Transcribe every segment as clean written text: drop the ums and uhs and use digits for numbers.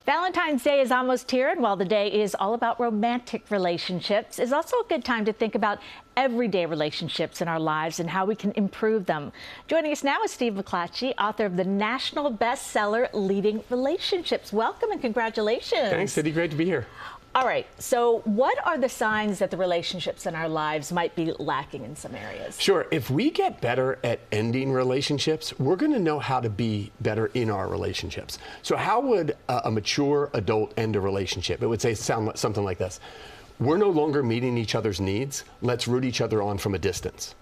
Valentine's Day is almost here, and while the day is all about romantic relationships, it's also a good time to think about everyday relationships in our lives and how we can improve them. Joining us now is Steve McClatchy, author of the national bestseller, Leading Relationships. Welcome and congratulations. Thanks, Cindy. Great to be here. All right, so what are the signs that the relationships in our lives might be lacking in some areas? Sure. If we get better at ending relationships, we're going to know how to be better in our relationships. So how would a mature adult end a relationship? It would sound something like this. We're no longer meeting each other's needs. Let's root each other on from a distance.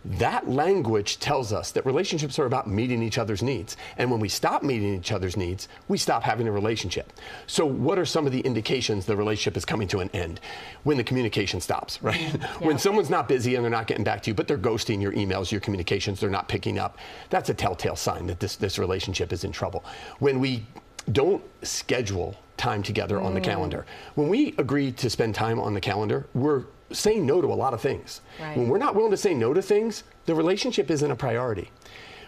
That language tells us that relationships are about meeting each other's needs. And when we stop meeting each other's needs, we stop having a relationship. So what are some of the indications the relationship is coming to an end? When the communication stops, right? Yeah. When someone's not busy and they're not getting back to you, but they're ghosting your emails, your communications, they're not picking up, that's a telltale sign that this relationship is in trouble. When we don't schedule time together on the calendar. When we agree to spend time on the calendar, we're saying no to a lot of things. Right. When we're not willing to say no to things, the relationship isn't a priority.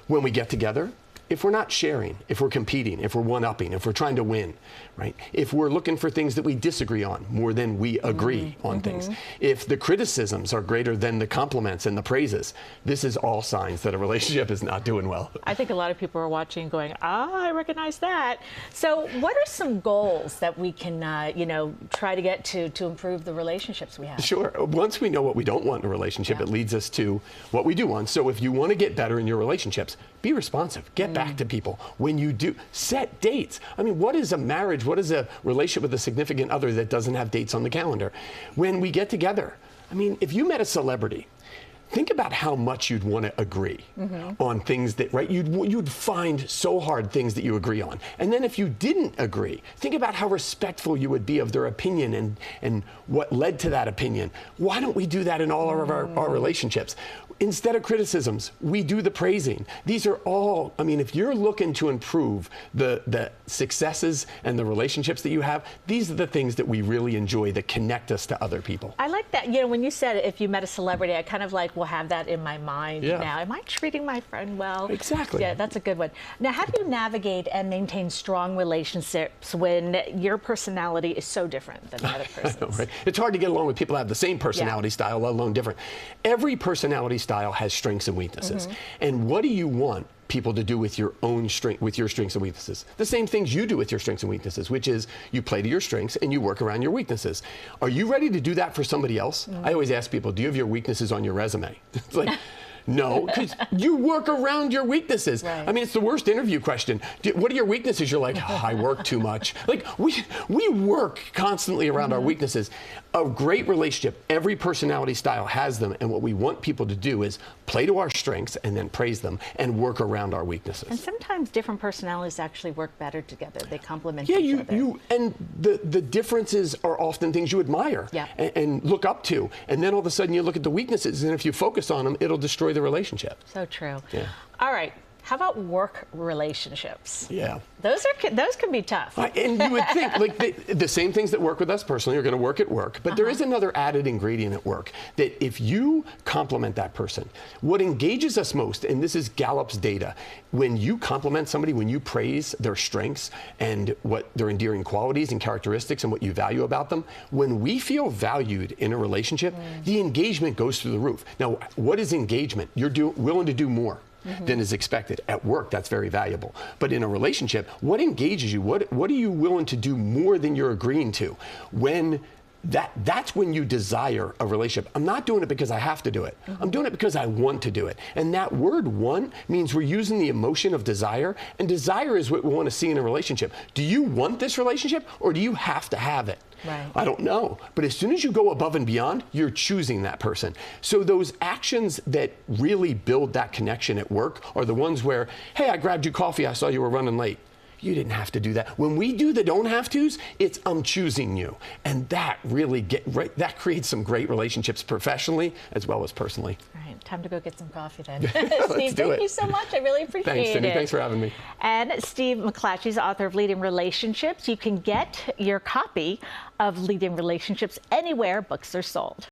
When we get together, if we're not sharing, if we're competing, if we're one-upping, if we're trying to win, right? If we're looking for things that we disagree on more than we agree on things, if the criticisms are greater than the compliments and the praises, this is all signs that a relationship is not doing well. I think a lot of people are watching going, I recognize that. So what are some goals that we can, try to get to improve the relationships we have? Sure. Once we know what we don't want in a relationship, it leads us to what we do want. So if you want to get better in your relationships, be responsive. Get back to people. When you do, set dates. I mean, what is a marriage? What is a relationship with a significant other that doesn't have dates on the calendar? When we get together, I mean, if you met a celebrity, think about how much you'd want to agree on things that, right? You'd find so hard things that you agree on. And then if you didn't agree, think about how respectful you would be of their opinion and what led to that opinion. Why don't we do that in all of our relationships? Instead of criticisms, we do the praising. These are all, I mean, if you're looking to improve the successes and the relationships that you have, these are the things that we really enjoy that connect us to other people. I like that. When you said if you met a celebrity, I kind of will have that in my mind now. Am I treating my friend well? Exactly. Yeah, that's a good one. Now, how do you navigate and maintain strong relationships when your personality is so different than the other person's? Right. It's hard to get along with people that have the same personality style, let alone different. Every personality style has strengths and weaknesses. And what do you want people to do with your own strength, with your strengths and weaknesses? The same things you do with your strengths and weaknesses, which is you play to your strengths and you work around your weaknesses. Are you ready to do that for somebody else? I always ask people, do you have your weaknesses on your resume? It's like, no, because you work around your weaknesses. Right. I mean, it's the worst interview question. What are your weaknesses? You're like, I work too much. Like, we work constantly around our weaknesses. A great relationship, every personality style has them, and what we want people to do is play to our strengths and then praise them and work around our weaknesses. And sometimes different personalities actually work better together. They complement each other. And the differences are often things you admire and look up to. And then all of a sudden you look at the weaknesses, and if you focus on them, it'll destroy the relationship. So true. Yeah. All right. How about work relationships? Yeah. Those can be tough. And you would think, like, the same things that work with us personally are going to work at work. But there is another added ingredient at work, that if you compliment that person, what engages us most, and this is Gallup's data, when you compliment somebody, when you praise their strengths and what their endearing qualities and characteristics and what you value about them, when we feel valued in a relationship, the engagement goes through the roof. Now, what is engagement? You're willing to do more than is expected. At work, that's very valuable. But in a relationship, what engages you? What are you willing to do more than you're agreeing to? That's when you desire a relationship. I'm not doing it because I have to do it. I'm doing it because I want to do it. And that word "want" means we're using the emotion of desire, and desire is what we want to see in a relationship. Do you want this relationship, or do you have to have it? Right. I don't know. But as soon as you go above and beyond, you're choosing that person. So those actions that really build that connection at work are the ones where, hey, I grabbed you coffee, I saw you were running late. You didn't have to do that. When we do the don't have tos, it's I'm choosing you. And that really that creates some great relationships professionally as well as personally. All right, time to go get some coffee then. Steve, thank you so much. I really appreciate it. Thanks, Cindy. Thanks for having me. And Steve McClatchy is author of Leading Relationships. You can get your copy of Leading Relationships anywhere books are sold.